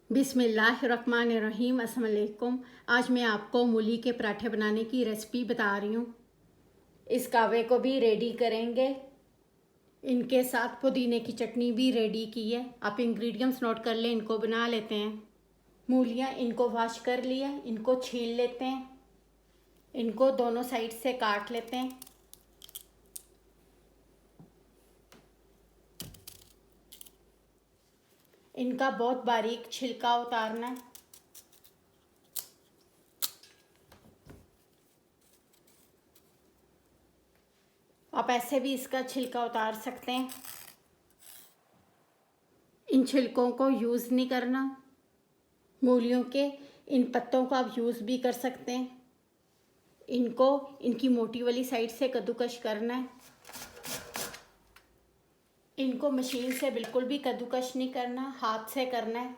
बिस्मिल्लाहिर्रहमानिर्रहीम। अस्सलाम वालेकुम। आज मैं आपको मूली के पराठे बनाने की रेसिपी बता रही हूँ। इस कावे को भी रेडी करेंगे। इनके साथ पुदीने की चटनी भी रेडी की है। आप इंग्रेडिएंट्स नोट कर लें, इनको बना लेते हैं। मूलियाँ इनको वॉश कर लिया, इनको छील लेते हैं। इनको दोनों साइड से काट लेते हैं। इनका बहुत बारीक छिलका उतारना है। आप ऐसे भी इसका छिलका उतार सकते हैं। इन छिलकों को यूज़ नहीं करना। मूलियों के इन पत्तों को आप यूज़ भी कर सकते हैं। इनको इनकी मोटी वाली साइड से कद्दूकश करना है। इनको मशीन से बिल्कुल भी कद्दूकश नहीं करना, हाथ से करना है।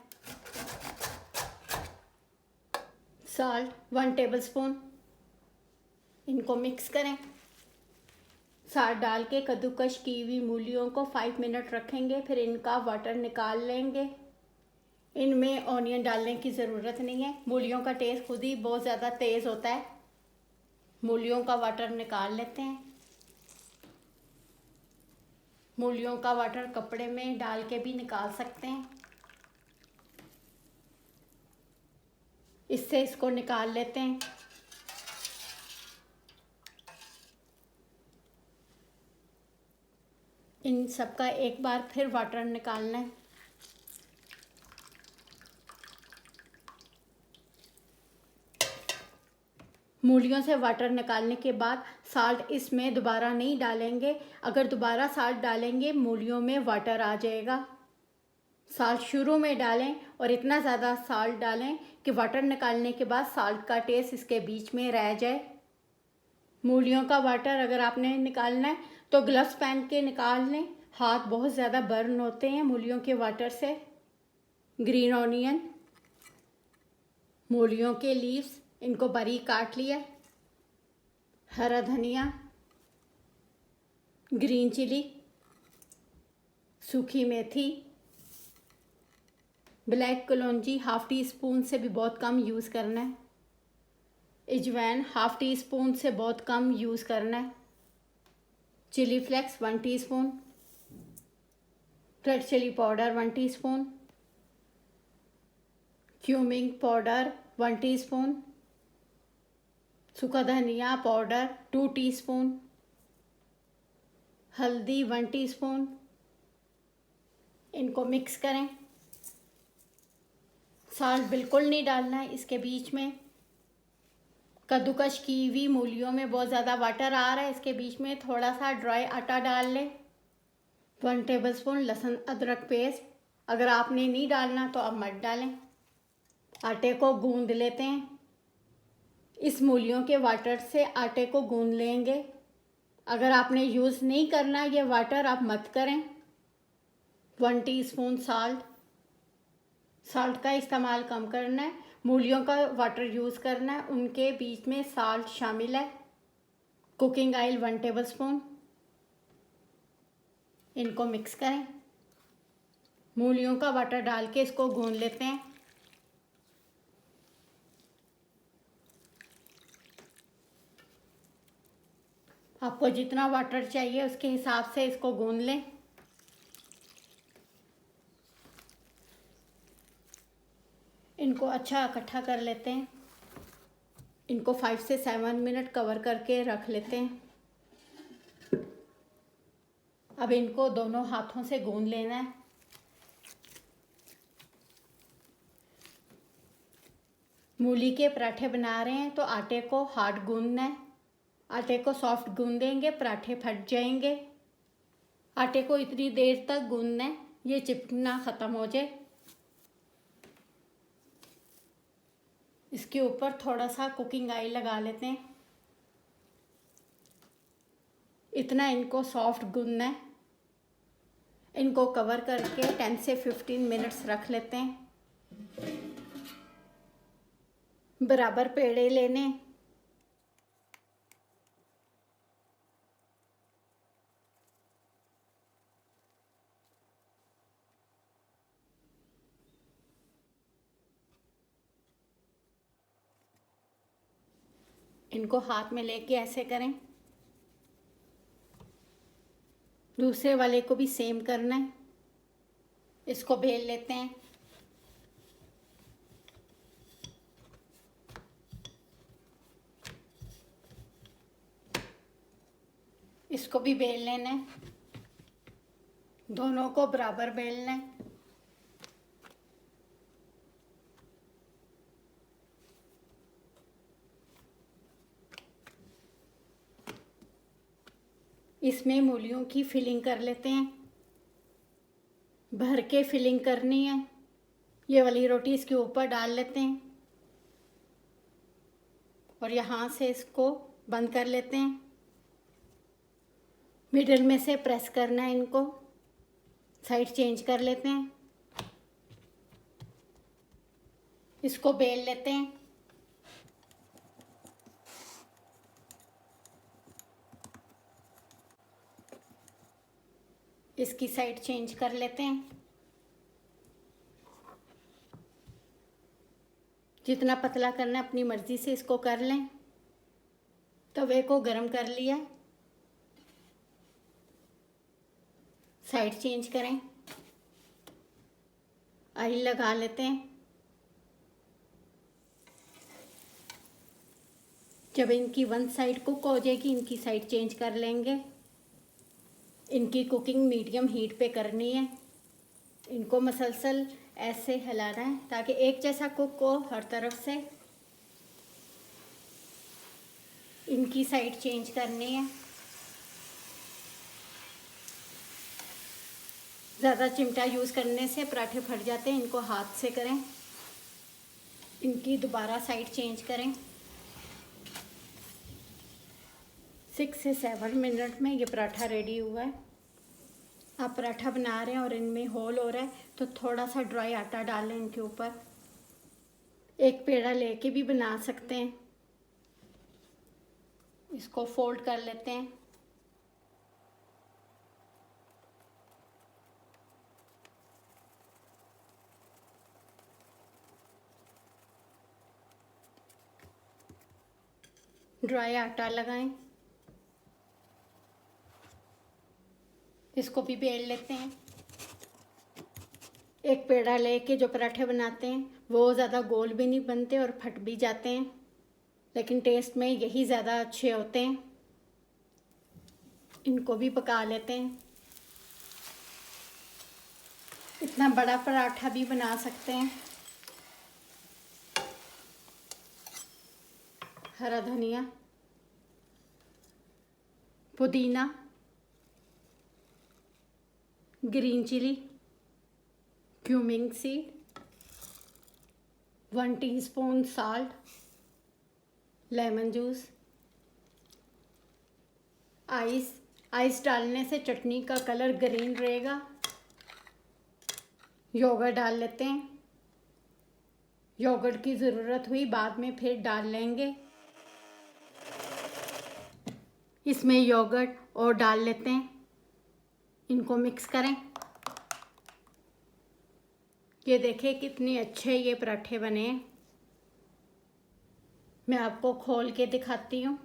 Salt 1 tablespoon. इनको मिक्स करें। साल्ट डाल के कद्दूकश की हुई मूलियों को 5 मिनट रखेंगे, फिर इनका वाटर निकाल लेंगे। इनमें ऑनियन डालने की ज़रूरत नहीं है। मूलियों का टेस्ट खुद ही बहुत ज़्यादा तेज़ होता है। मूलियों का वाटर निकाल लेते हैं। मूलियों का वाटर कपड़े में डाल के भी निकाल सकते हैं। इससे इसको निकाल लेते हैं। इन सब का एक बार फिर वाटर निकालना है। मूलियों से वाटर निकालने के बाद साल्ट इसमें दोबारा नहीं डालेंगे। अगर दोबारा साल्ट डालेंगे मूलियों में वाटर आ जाएगा। साल्ट शुरू में डालें और इतना ज़्यादा साल्ट डालें कि वाटर निकालने के बाद साल्ट का टेस्ट इसके बीच में रह जाए। मूलियों का वाटर अगर आपने निकालना है तो ग्लव्स पहन के निकाल लें। हाथ बहुत ज़्यादा बर्न होते हैं मूलियों के वाटर से। ग्रीन ऑनियन, मूलियों के लीव्स, इनको बारीक काट लिया। हरा धनिया, ग्रीन चिली, सूखी मेथी, ब्लैक कलौंजी 1/2 टीस्पून से भी बहुत कम यूज़ करना है। अजवाइन 1/2 टीस्पून से बहुत कम यूज़ करना है। Chilli flakes 1 teaspoon, red chilli powder 1 teaspoon, cumin powder 1 teaspoon, सूखा धनिया पाउडर 2 टीस्पून, हल्दी 1 टीस्पून। इनको मिक्स करें। साल्ट बिल्कुल नहीं डालना है इसके बीच में। कद्दूकश की हुई मूलियों में बहुत ज़्यादा वाटर आ रहा है, इसके बीच में थोड़ा सा ड्राई आटा डाल लें। 1 टेबलस्पून लहसुन अदरक पेस्ट। अगर आपने नहीं डालना तो आप मत डालें। आटे को गूंद लेते हैं। इस मूलियों के वाटर से आटे को गूंद लेंगे। अगर आपने यूज़ नहीं करना ये वाटर आप मत करें। 1 टीस्पून साल्ट। साल्ट का इस्तेमाल कम करना है। मूलियों का वाटर यूज़ करना है, उनके बीच में साल्ट शामिल है। Cooking oil 1 tablespoon. इनको मिक्स करें। मूलियों का वाटर डाल के इसको गूंद लेते हैं। आपको जितना वाटर चाहिए उसके हिसाब से इसको गूंद लें। इनको अच्छा इकट्ठा कर लेते हैं। इनको 5 से 7 मिनट कवर करके रख लेते हैं। अब इनको दोनों हाथों से गूंद लेना है। मूली के पराठे बना रहे हैं तो आटे को हार्ड गूंदना है। आटे को सॉफ्ट गूंदेंगे पराठे फट जाएंगे। आटे को इतनी देर तक गूंदना है ये चिपकना ख़त्म हो जाए। इसके ऊपर थोड़ा सा कुकिंग ऑयल लगा लेते हैं। इतना इनको सॉफ्ट गूंदना है। इनको कवर करके 10 से 15 मिनट्स रख लेते हैं। बराबर पेड़े लेने। इनको हाथ में लेके ऐसे करें। दूसरे वाले को भी सेम करना है। इसको बेल लेते हैं। इसको भी बेल लेना है। दोनों को बराबर बेलना है। इसमें मूलियों की फिलिंग कर लेते हैं। भर के फिलिंग करनी है। ये वाली रोटी इसके ऊपर डाल लेते हैं और यहाँ से इसको बंद कर लेते हैं। मिडिल में से प्रेस करना है इनको। साइड चेंज कर लेते हैं। इसको बेल लेते हैं। इसकी साइड चेंज कर लेते हैं। जितना पतला करना है अपनी मर्जी से इसको कर लें। तवे को गरम कर लिया। साइड चेंज करें। ऑयल लगा लेते हैं। जब इनकी वन साइड कुक हो जाएगी इनकी साइड चेंज कर लेंगे। इनकी कुकिंग मीडियम हीट पे करनी है। इनको मसलसल ऐसे हिलाना है ताकि एक जैसा कुक हो हर तरफ से। इनकी साइड चेंज करनी है। ज़्यादा चिमटा यूज़ करने से पराठे फट जाते हैं। इनको हाथ से करें। इनकी दोबारा साइड चेंज करें। 6 से 7 मिनट में ये पराठा रेडी हुआ है। आप पराठा बना रहे हैं और इनमें होल हो रहा है तो थोड़ा सा ड्राई आटा डाल लें इनके ऊपर। एक पेड़ा लेके भी बना सकते हैं। इसको फोल्ड कर लेते हैं। ड्राई आटा लगाएं। इसको भी बेल लेते हैं। एक पेड़ा लेके जो पराठे बनाते हैं वो ज़्यादा गोल भी नहीं बनते और फट भी जाते हैं, लेकिन टेस्ट में यही ज़्यादा अच्छे होते हैं। इनको भी पका लेते हैं। इतना बड़ा पराठा भी बना सकते हैं। हरा धनिया, पुदीना, green chilli, cumin seed, 1 teaspoon salt, lemon juice, ice डालने से चटनी का कलर ग्रीन रहेगा। योगर्ट डाल लेते हैं। योगर्ट की ज़रूरत हुई बाद में फिर डाल लेंगे। इसमें योगर्ट और डाल लेते हैं। इनको मिक्स करें। ये देखें कितने अच्छे ये पराठे बने हैं। मैं आपको खोल के दिखाती हूँ।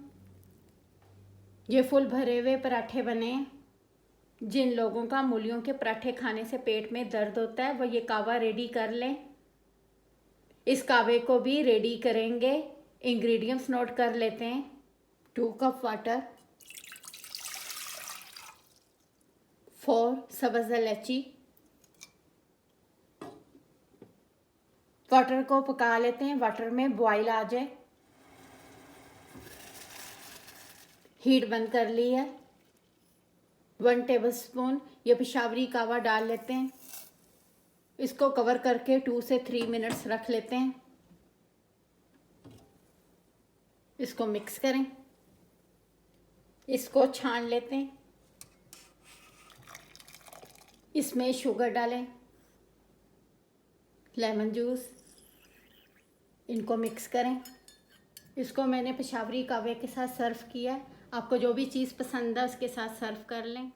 ये फुल भरे हुए पराठे बने हैं। जिन लोगों का मूलियों के पराठे खाने से पेट में दर्द होता है वो ये कावा रेडी कर लें। इस कावे को भी रेडी करेंगे। इंग्रेडिएंट्स नोट कर लेते हैं। 2 कप वाटर, 4 सब्ज़ इलायची। वाटर को पका लेते हैं। वाटर में बॉईल आ जाए। हीट बंद कर ली है। 1 टेबलस्पून ये पेशावरी कावा डाल लेते हैं। इसको कवर करके 2 से 3 मिनट्स रख लेते हैं। इसको मिक्स करें। इसको छान लेते हैं। इसमें शुगर डालें, लेमन जूस। इनको मिक्स करें। इसको मैंने पेशावरी कावे के साथ सर्व किया। आपको जो भी चीज़ पसंद है उसके साथ सर्व कर लें।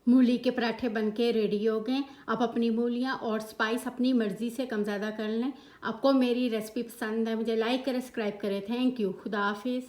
मूली के पराठे बनके रेडी हो गए। आप अपनी मूलियाँ और स्पाइस अपनी मर्ज़ी से कम ज़्यादा कर लें। आपको मेरी रेसिपी पसंद है मुझे लाइक करें, सब्सक्राइब करें। Thank you. खुदा हाफिज़।